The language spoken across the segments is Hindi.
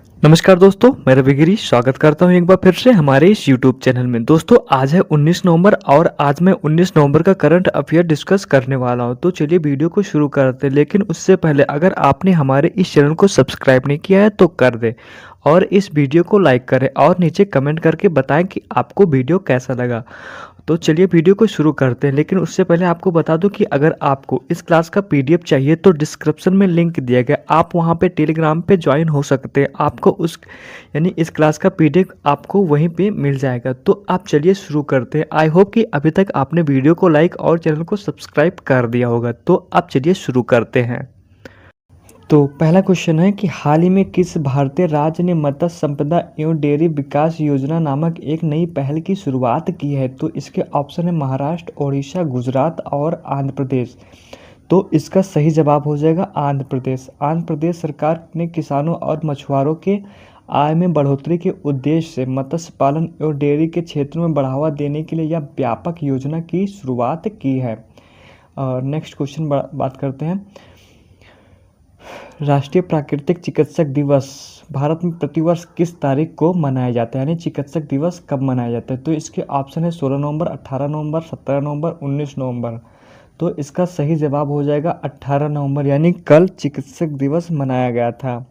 नमस्कार दोस्तों, मैं रवि गिरी स्वागत करता हूँ एक बार फिर से हमारे इस यूट्यूब चैनल में। दोस्तों आज है 19 नवंबर और आज मैं 19 नवंबर का करंट अफेयर डिस्कस करने वाला हूँ। तो चलिए वीडियो को शुरू करते हैं, लेकिन उससे पहले अगर आपने हमारे इस चैनल को सब्सक्राइब नहीं किया है तो कर दें और इस वीडियो को लाइक करें और नीचे कमेंट करके बताएं कि आपको वीडियो कैसा लगा। तो चलिए वीडियो को शुरू करते हैं, लेकिन उससे पहले आपको बता दूं कि अगर आपको इस क्लास का पीडीएफ चाहिए तो डिस्क्रिप्शन में लिंक दिया गया, आप वहां पे टेलीग्राम पे ज्वाइन हो सकते हैं। आपको उस यानी इस क्लास का पीडीएफ आपको वहीं पे मिल जाएगा। तो आप चलिए शुरू करते हैं। आई होप कि अभी तक आपने वीडियो को लाइक और चैनल को सब्सक्राइब कर दिया होगा। तो आप चलिए शुरू करते हैं। तो पहला क्वेश्चन है कि हाल ही में किस भारतीय राज्य ने मत्स्य संपदा एवं डेयरी विकास योजना नामक एक नई पहल की शुरुआत की है? तो इसके ऑप्शन है महाराष्ट्र, ओडिशा, गुजरात और आंध्र प्रदेश। तो इसका सही जवाब हो जाएगा आंध्र प्रदेश। आंध्र प्रदेश सरकार ने किसानों और मछुआरों के आय में बढ़ोतरी के उद्देश्य से मत्स्य पालन एवं डेयरी के क्षेत्र में बढ़ावा देने के लिए यह व्यापक योजना की शुरुआत की है। और नेक्स्ट क्वेश्चन बात करते हैं। राष्ट्रीय प्राकृतिक चिकित्सक दिवस भारत में प्रतिवर्ष किस तारीख को मनाया जाता है? यानी चिकित्सक दिवस कब मनाया जाता है? तो इसके ऑप्शन है 16 नवंबर, 18 नवंबर, 17 नवंबर, 19 नवंबर। तो इसका सही जवाब हो जाएगा 18 नवंबर, यानी कल चिकित्सक दिवस मनाया गया था।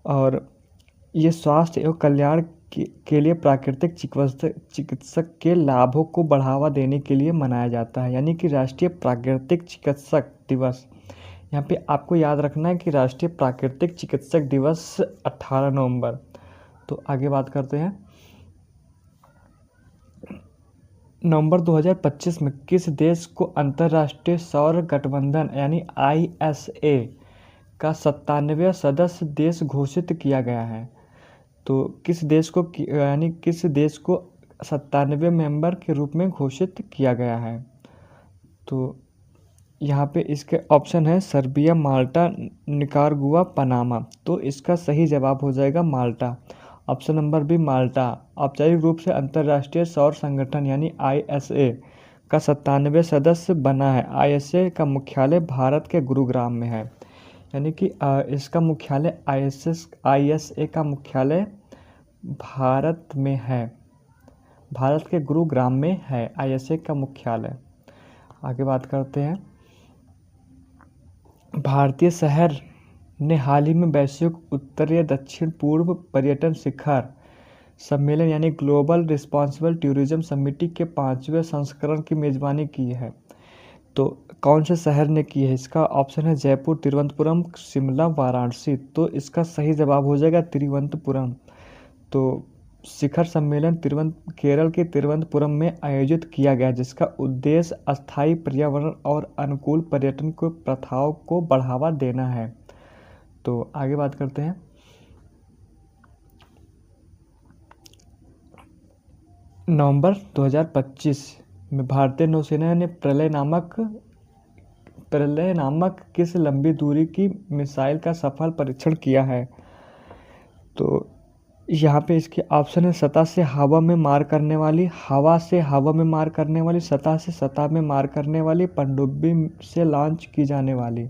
और ये स्वास्थ्य एवं कल्याण के लिए प्राकृतिक चिकित्सक के लाभों को बढ़ावा देने के लिए मनाया जाता है, यानी कि राष्ट्रीय प्राकृतिक चिकित्सक दिवस। यहाँ पे आपको याद रखना है कि राष्ट्रीय प्राकृतिक चिकित्सक दिवस 18 नवंबर। तो आगे बात करते हैं। नवंबर 2025 में किस देश को अंतर्राष्ट्रीय सौर गठबंधन यानी ISA का 97वां सदस्य देश घोषित किया गया है? तो किस देश को 97वें मेंबर के रूप में घोषित किया गया है? तो यहाँ पे इसके ऑप्शन है सर्बिया, माल्टा, निकारागुआ, पनामा। तो इसका सही जवाब हो जाएगा माल्टा। ऑप्शन नंबर बी माल्टा औपचारिक रूप से अंतर्राष्ट्रीय सौर संगठन यानी ISA का 97वें सदस्य बना है। ISA का मुख्यालय भारत के गुरुग्राम में है, यानी कि इसका मुख्यालय ISA का मुख्यालय भारत में है, भारत के गुरुग्राम में है ISA का मुख्यालय। आगे बात करते हैं। भारतीय शहर ने हाल ही में वैश्विक उत्तरीय दक्षिण पूर्व पर्यटन शिखर सम्मेलन यानी ग्लोबल रिस्पॉन्सिबल टूरिज्म समिति के 5वें संस्करण की मेजबानी की है। तो कौन से शहर ने की है? इसका ऑप्शन है जयपुर, तिरुवनंतपुरम, शिमला, वाराणसी। तो इसका सही जवाब हो जाएगा तिरुवनंतपुरम। तो शिखर सम्मेलन केरल के तिरुवनंतपुरम में आयोजित किया गया, जिसका उद्देश्य अस्थायी पर्यावरण और अनुकूल पर्यटन को प्रथाओं को बढ़ावा देना है। तो आगे बात करते हैं। नवंबर 2025 में भारतीय नौसेना ने प्रलय नामक किस लंबी दूरी की मिसाइल का सफल परीक्षण किया है? तो यहाँ पे इसके ऑप्शन है सतह से हवा में मार करने वाली, हवा से हवा में मार करने वाली, सतह से सतह में मार करने वाली, पनडुब्बी से लॉन्च की जाने वाली।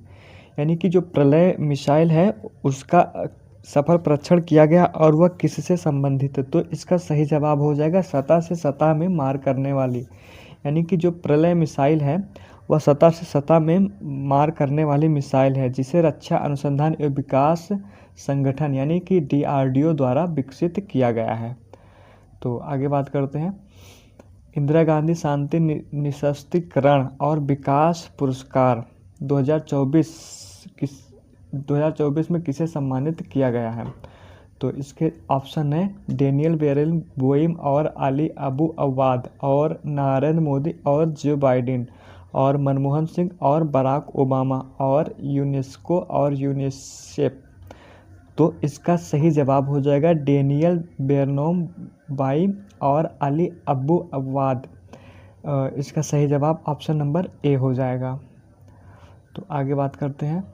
यानी कि जो प्रलय मिसाइल है उसका सफल परीक्षण किया गया और वह किससे संबंधित है? तो इसका सही जवाब हो जाएगा सतह से सतह में मार करने वाली। यानी कि जो प्रलय मिसाइल है वह सतह से सतह में मार करने वाली मिसाइल है, जिसे रक्षा अनुसंधान एवं विकास संगठन यानी कि DRDO द्वारा विकसित किया गया है। तो आगे बात करते हैं। इंदिरा गांधी शांति निशस्त्रीकरण और विकास पुरस्कार 2024 में किसे सम्मानित किया गया है? तो इसके ऑप्शन है डेनियल बेरेल बोइम और अली अबू अवाद और नरेंद्र मोदी और जो बाइडेन और मनमोहन सिंह और बराक ओबामा और यूनेस्को और यूनिसेफ। तो इसका सही जवाब हो जाएगा डेनियल बेरनोम बाइम और अली अबू अवाद। इसका सही जवाब ऑप्शन नंबर ए हो जाएगा। तो आगे बात करते हैं।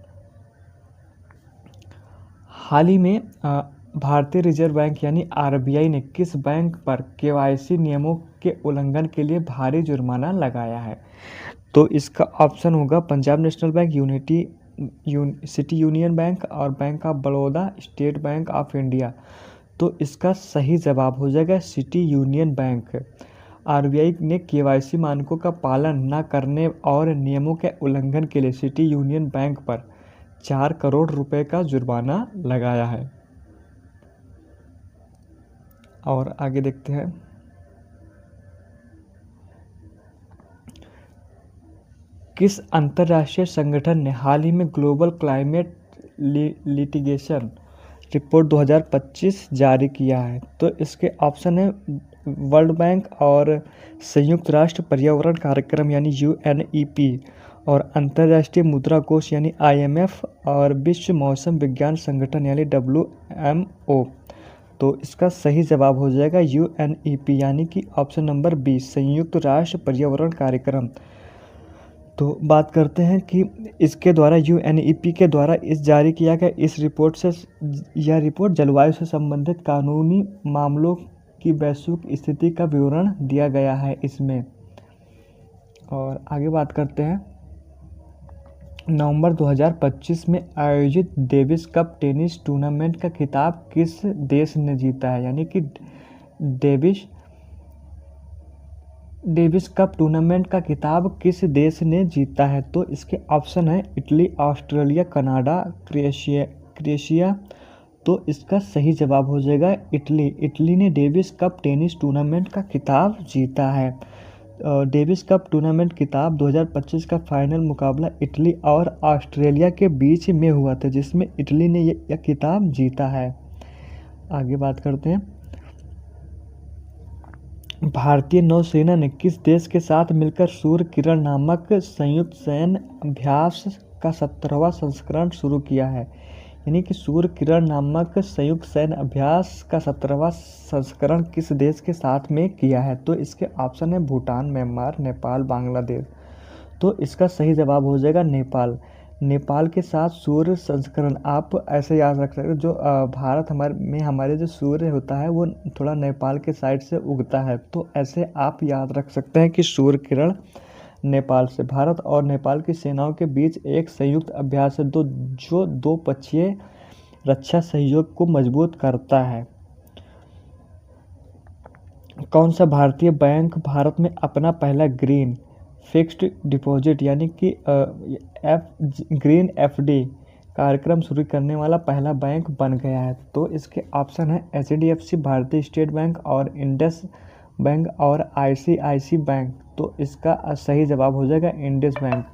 हाल ही में भारतीय रिजर्व बैंक यानी RBI ने किस बैंक पर KYC नियमों के उल्लंघन के लिए भारी जुर्माना लगाया है? तो इसका ऑप्शन होगा Punjab national bank, unity city union bank और bank of Baroda, state bank of India. तो इसका सही जवाब हो जाएगा सिटी यूनियन बैंक। आरबीआई ने केवाईसी मानकों का पालन न करने और नियमों के उल्लंघन के लिए सिटी यूनियन बैंक पर 4 करोड़ रुपए का जुर्माना लगाया है। और आगे देखते हैं। किस अंतर्राष्ट्रीय संगठन ने हाल ही में ग्लोबल क्लाइमेट लिटिगेशन रिपोर्ट 2025 जारी किया है? तो इसके ऑप्शन है वर्ल्ड बैंक और संयुक्त राष्ट्र पर्यावरण कार्यक्रम यानी यूएनईपी और अंतर्राष्ट्रीय मुद्रा कोष यानी आईएमएफ और विश्व मौसम विज्ञान संगठन यानी डब्ल्यूएमओ। तो इसका सही जवाब हो जाएगा यूएनईपी यानी कि ऑप्शन नंबर 20 संयुक्त राष्ट्र पर्यावरण कार्यक्रम। तो बात करते हैं कि इसके द्वारा यूएनईपी के द्वारा इस जारी किया गया इस रिपोर्ट से यह रिपोर्ट जलवायु से संबंधित कानूनी मामलों की वैश्विक स्थिति का विवरण दिया गया है इसमें। और आगे बात करते हैं। नवंबर 2025 में आयोजित डेविस कप टेनिस टूर्नामेंट का खिताब किस देश ने जीता है? यानी कि डेविस कप टूर्नामेंट का खिताब किस देश ने जीता है? तो इसके ऑप्शन है इटली, ऑस्ट्रेलिया, कनाडा, क्रोएशिया। तो इसका सही जवाब हो जाएगा इटली। इटली ने डेविस कप टेनिस टूर्नामेंट का खिताब जीता है। डेविस कप टूर्नामेंट खिताब 2025 का फाइनल मुकाबला इटली और ऑस्ट्रेलिया के बीच में हुआ था, जिसमें इटली ने यह खिताब जीता है। आगे बात करते हैं। भारतीय नौसेना ने किस देश के साथ मिलकर सूर्य किरण नामक संयुक्त सैन्य अभ्यास का 17वां संस्करण शुरू किया है? यानी कि सूर्य किरण नामक संयुक्त सैन्य अभ्यास का 17वां संस्करण किस देश के साथ में किया है? तो इसके ऑप्शन है भूटान, म्यांमार, नेपाल, बांग्लादेश। तो इसका सही जवाब हो जाएगा नेपाल। नेपाल के साथ सूर्य संस्करण आप ऐसे याद रख सकते हो, जो भारत हमारे जो सूर्य होता है वो थोड़ा नेपाल के साइड से उगता है। तो ऐसे आप याद रख सकते हैं कि सूर्य किरण नेपाल से। भारत और नेपाल की सेनाओं के बीच एक संयुक्त अभ्यास है जो दो पक्षीय रक्षा सहयोग को मजबूत करता है। कौन सा भारतीय बैंक भारत में अपना पहला ग्रीन फिक्स्ड डिपॉजिट यानी कि ग्रीन एफडी कार्यक्रम शुरू करने वाला पहला बैंक बन गया है? तो इसके ऑप्शन है एचडीएफसी, भारतीय स्टेट बैंक और इंडस बैंक और आईसीआईसी बैंक। तो इसका सही जवाब हो जाएगा इंडस बैंक।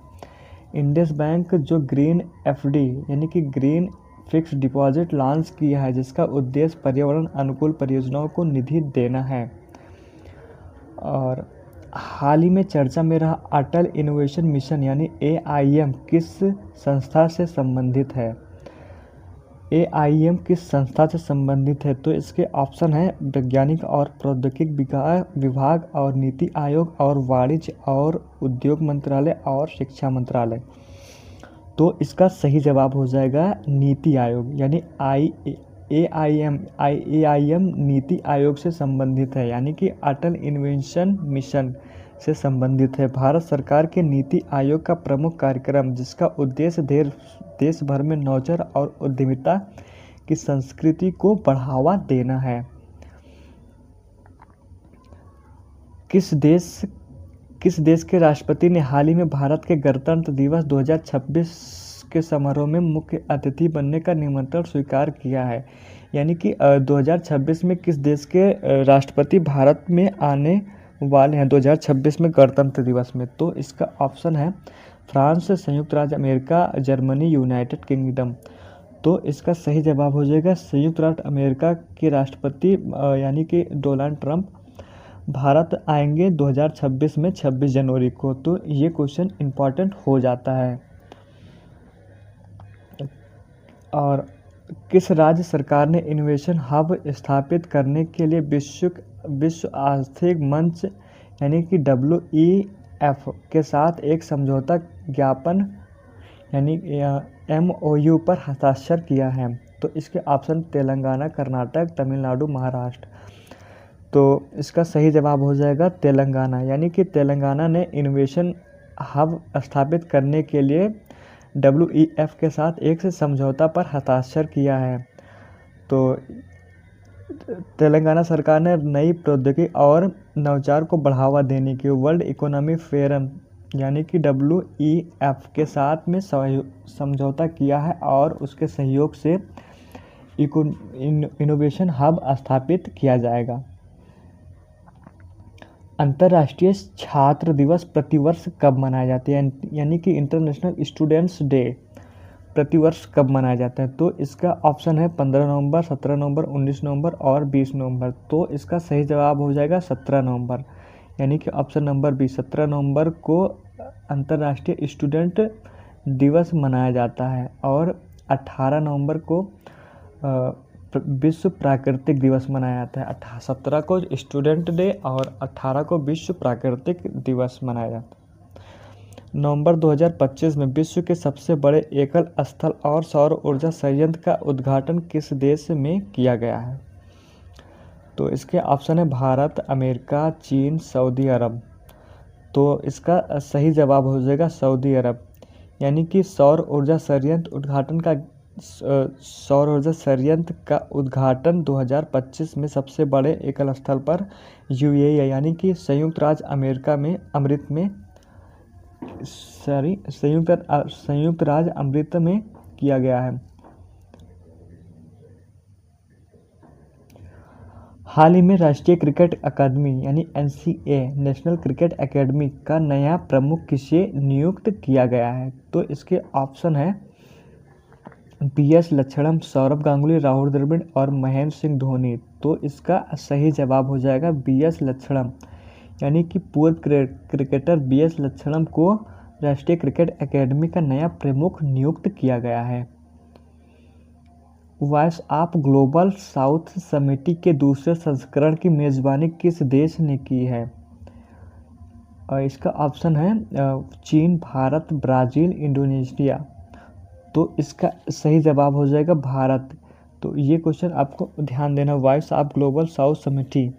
इंडस बैंक जो ग्रीन एफडी यानी कि ग्रीन फिक्स्ड डिपॉजिट लॉन्च किया है, जिसका उद्देश्य पर्यावरण अनुकूल परियोजनाओं को निधि देना है। और हाल ही में चर्चा में रहा अटल इनोवेशन मिशन यानी AIM किस संस्था से संबंधित है? AIM किस संस्था से संबंधित है? तो इसके ऑप्शन है वैज्ञानिक और प्रौद्योगिकी विभाग और नीति आयोग और वाणिज्य और उद्योग मंत्रालय और शिक्षा मंत्रालय। तो इसका सही जवाब हो जाएगा नीति आयोग यानी AIM नीति आयोग से संबंधित है, यानी कि अटल इनोवेशन मिशन से संबंधित है। भारत सरकार के नीति आयोग का प्रमुख कार्यक्रम, जिसका उद्देश्य देश भर में नवाचार और उद्यमिता की संस्कृति को बढ़ावा देना है। किस देश के राष्ट्रपति ने हाल ही में भारत के गणतंत्र दिवस 2026 के समारोह में मुख्य अतिथि बनने का निमंत्रण स्वीकार किया है? यानी कि 2026 में किस देश के राष्ट्रपति भारत में आने वाले हैं 2026 में गणतंत्र दिवस में? तो इसका ऑप्शन है फ्रांस, संयुक्त राज्य अमेरिका, जर्मनी, यूनाइटेड किंगडम। तो इसका सही जवाब हो जाएगा संयुक्त राज्य अमेरिका के राष्ट्रपति यानी कि डोनाल्ड ट्रंप भारत आएंगे 2026 में 26 जनवरी को। तो ये क्वेश्चन इम्पॉर्टेंट हो जाता है। और किस राज्य सरकार ने इनोवेशन हब स्थापित करने के लिए विश्व आर्थिक मंच यानी कि WEF के साथ एक समझौता ज्ञापन यानी MOU पर हस्ताक्षर किया है? तो इसके ऑप्शन तेलंगाना, कर्नाटक, तमिलनाडु, महाराष्ट्र। तो इसका सही जवाब हो जाएगा तेलंगाना, यानी कि तेलंगाना ने इनोवेशन हब स्थापित करने के लिए WEF के साथ एक समझौता पर हस्ताक्षर किया है। तो तेलंगाना सरकार ने नई प्रौद्योगिकी और नवाचार को बढ़ावा देने के वर्ल्ड इकोनॉमिक फोरम यानी कि WEF के साथ में समझौता किया है और उसके सहयोग से इनोवेशन हब स्थापित किया जाएगा। अंतर्राष्ट्रीय छात्र दिवस प्रतिवर्ष कब मनाया जाता है, यानी कि इंटरनेशनल स्टूडेंट्स डे प्रतिवर्ष कब मनाया जाता है? तो इसका ऑप्शन है 15 नवंबर, 17 नवंबर, 19 नवंबर और 20 नवंबर। तो इसका सही जवाब हो जाएगा 17 नवंबर, यानी कि ऑप्शन नंबर बी 17 नवंबर को अंतर्राष्ट्रीय स्टूडेंट दिवस मनाया जाता है और 18 नवंबर को विश्व प्राकृतिक दिवस मनाया जाता है। 17 को स्टूडेंट डे और 18 को विश्व प्राकृतिक दिवस मनाया जाता है। नवंबर 2025 में विश्व के सबसे बड़े एकल स्थल और सौर ऊर्जा संयंत्र का उद्घाटन किस देश में किया गया है? तो इसके ऑप्शन है भारत, अमेरिका, चीन, सऊदी अरब। तो इसका सही जवाब हो जाएगा सऊदी अरब, यानी कि सौर ऊर्जा संयंत्र का उद्घाटन 2025 में सबसे बड़े एकल स्थल पर UAE यानी कि संयुक्त राज्य अमृत में किया गया है। हाल ही में राष्ट्रीय क्रिकेट अकादमी यानी NCA नेशनल क्रिकेट एकेडमी का नया प्रमुख किसे नियुक्त किया गया है? तो इसके ऑप्शन है BS लक्षणम, सौरभ गांगुली, राहुल द्रविड़ और महेंद्र सिंह धोनी। तो इसका सही जवाब हो जाएगा BS लक्षणम, यानी कि पूर्व क्रिकेटर BS लक्षणम को राष्ट्रीय क्रिकेट एकेडमी का नया प्रमुख नियुक्त किया गया है। वॉइस ऑफ ग्लोबल साउथ समिति के दूसरे संस्करण की मेजबानी किस देश ने की है? और इसका ऑप्शन है चीन, भारत, ब्राज़ील, इंडोनेशिया। तो इसका सही जवाब हो जाएगा भारत। तो ये क्वेश्चन आपको ध्यान देना, वॉइस ऑफ ग्लोबल साउथ समिति,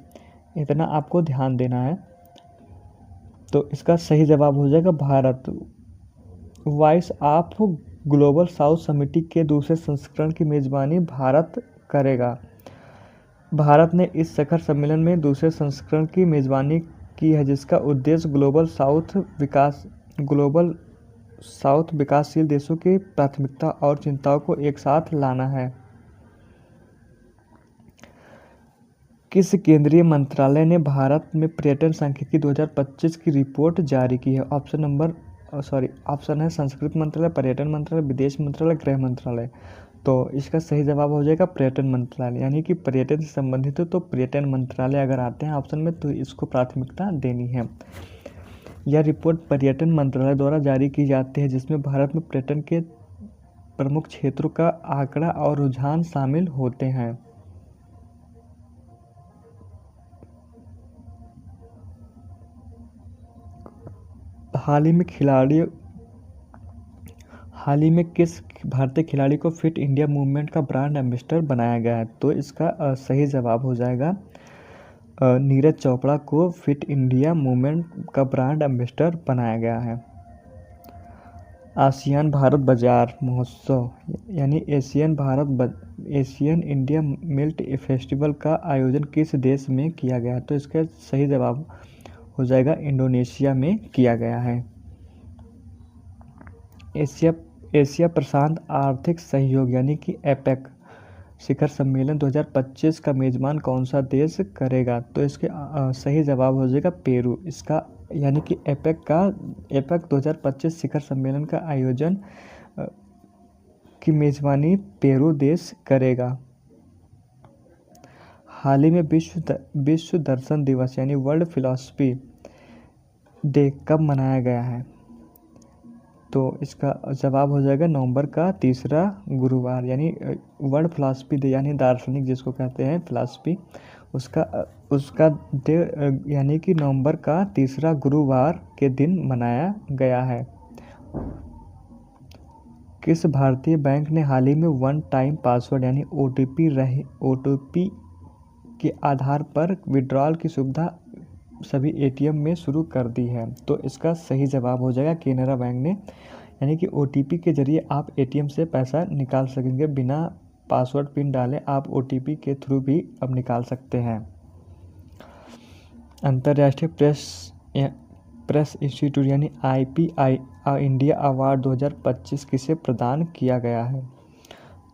इतना आपको ध्यान देना है। तो इसका सही जवाब हो जाएगा Bharat. Voice of global south समिति के दूसरे संस्करण की मेजबानी भारत करेगा। भारत ने इस शिखर सम्मेलन में दूसरे संस्करण की मेजबानी की है, जिसका उद्देश्य ग्लोबल साउथ विकासशील देशों की प्राथमिकता और चिंताओं को एक साथ लाना है। किस केंद्रीय मंत्रालय ने भारत में पर्यटन सांख्यिकी 2025 की रिपोर्ट जारी की है? ऑप्शन है संस्कृति मंत्रालय, पर्यटन मंत्रालय, विदेश मंत्रालय, गृह मंत्रालय। तो इसका सही जवाब हो जाएगा पर्यटन मंत्रालय, यानी कि पर्यटन से संबंधित हो तो पर्यटन मंत्रालय अगर आते हैं ऑप्शन में तो इसको प्राथमिकता देनी है। यह रिपोर्ट पर्यटन मंत्रालय द्वारा जारी की जाती है, जिसमें भारत में पर्यटन के प्रमुख क्षेत्रों का आंकड़ा और रुझान शामिल होते हैं। हाल ही में किस भारतीय खिलाड़ी को फिट इंडिया मूवमेंट का ब्रांड एम्बेसडर बनाया गया है? तो इसका सही जवाब हो जाएगा नीरज चोपड़ा को फिट इंडिया मूवमेंट का ब्रांड एम्बेसडर बनाया गया है। आसियान भारत बाजार महोत्सव यानी एशियन इंडिया मिल्ट फेस्टिवल का आयोजन किस देश में किया गया है? तो इसका सही जवाब हो जाएगा इंडोनेशिया में किया गया है। एशिया प्रशांत आर्थिक सहयोग यानी कि एपेक शिखर सम्मेलन 2025 का मेजबान कौन सा देश करेगा? तो इसके सही जवाब हो जाएगा पेरू। इसका यानी कि एपेक 2025 शिखर सम्मेलन का आयोजन की मेजबानी पेरू देश करेगा। हाल ही में विश्व दर्शन दिवस यानी वर्ल्ड फिलॉसफी डे कब मनाया गया है? तो इसका जवाब हो जाएगा नवंबर का तीसरा गुरुवार, यानी वर्ल्ड फिलॉसफी डे यानी दार्शनिक जिसको कहते हैं फिलॉसफी, उसका डे यानी कि नवंबर का तीसरा गुरुवार के दिन मनाया गया है। किस भारतीय बैंक ने हाल ही में वन टाइम पासवर्ड यानी OTP के आधार पर विड्रॉल की सुविधा सभी ATM में शुरू कर दी है? तो इसका सही जवाब हो जाएगा केनरा बैंक ने, यानी कि OTP के ज़रिए आप ATM से पैसा निकाल सकेंगे बिना पासवर्ड पिन डाले। आप OTP के थ्रू भी अब निकाल सकते हैं। अंतर्राष्ट्रीय प्रेस इंस्टीट्यूट यानी IPI इंडिया अवार्ड 2025 किसे प्रदान किया गया है?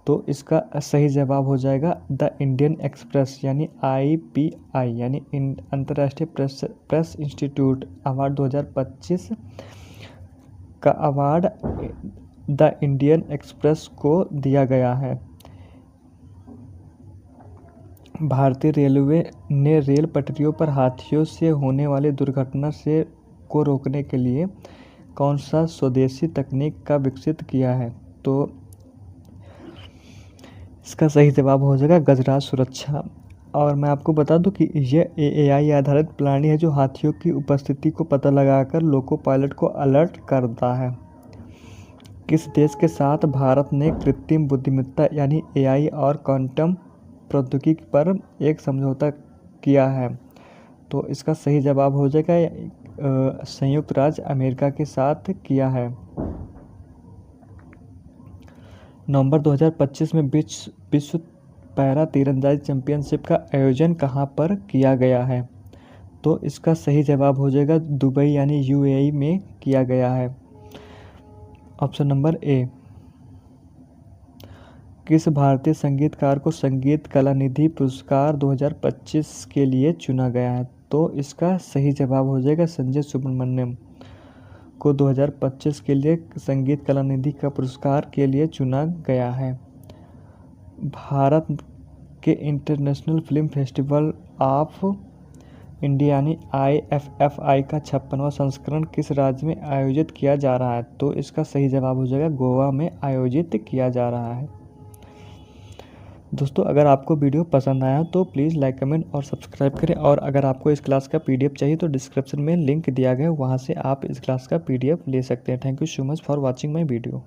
तो इसका सही जवाब हो जाएगा द इंडियन एक्सप्रेस यानी IPI यानी अंतर्राष्ट्रीय प्रेस इंस्टीट्यूट अवार्ड 2025 का अवार्ड द इंडियन एक्सप्रेस को दिया गया है। भारतीय रेलवे ने रेल पटरियों पर हाथियों से होने वाली दुर्घटना को रोकने के लिए कौन सा स्वदेशी तकनीक का विकसित किया है? तो इसका सही जवाब हो जाएगा गजराज सुरक्षा। और मैं आपको बता दूं कि यह AI आधारित प्रणाली है जो हाथियों की उपस्थिति को पता लगाकर लोको पायलट को अलर्ट करता है। किस देश के साथ भारत ने कृत्रिम बुद्धिमत्ता यानी AI और क्वांटम प्रौद्योगिकी पर एक समझौता किया है? तो इसका सही जवाब हो जाएगा संयुक्त राज्य अमेरिका के साथ किया है। नवंबर 2025 में विश्व पैरा तीरंदाजी चैंपियनशिप का आयोजन कहां पर किया गया है? तो इसका सही जवाब हो जाएगा दुबई यानी UAE में किया गया है। Option number A। किस भारतीय संगीतकार को संगीत कला निधि पुरस्कार 2025 के लिए चुना गया है? तो इसका सही जवाब हो जाएगा संजय सुब्रमण्यम को 2025 के लिए संगीत कला निधि का पुरस्कार के लिए चुना गया है। भारत के international film festival of India यानी IFFI का 56वां संस्करण किस राज्य में आयोजित किया जा रहा है? तो इसका सही जवाब हो जाएगा गोवा में आयोजित किया जा रहा है। दोस्तों, अगर आपको वीडियो पसंद आया तो प्लीज़ लाइक, कमेंट और सब्सक्राइब करें। और अगर आपको इस क्लास का PDF चाहिए तो डिस्क्रिप्शन में लिंक दिया गया है, वहां से आप इस क्लास का PDF ले सकते हैं। Thank you so much for watching my video.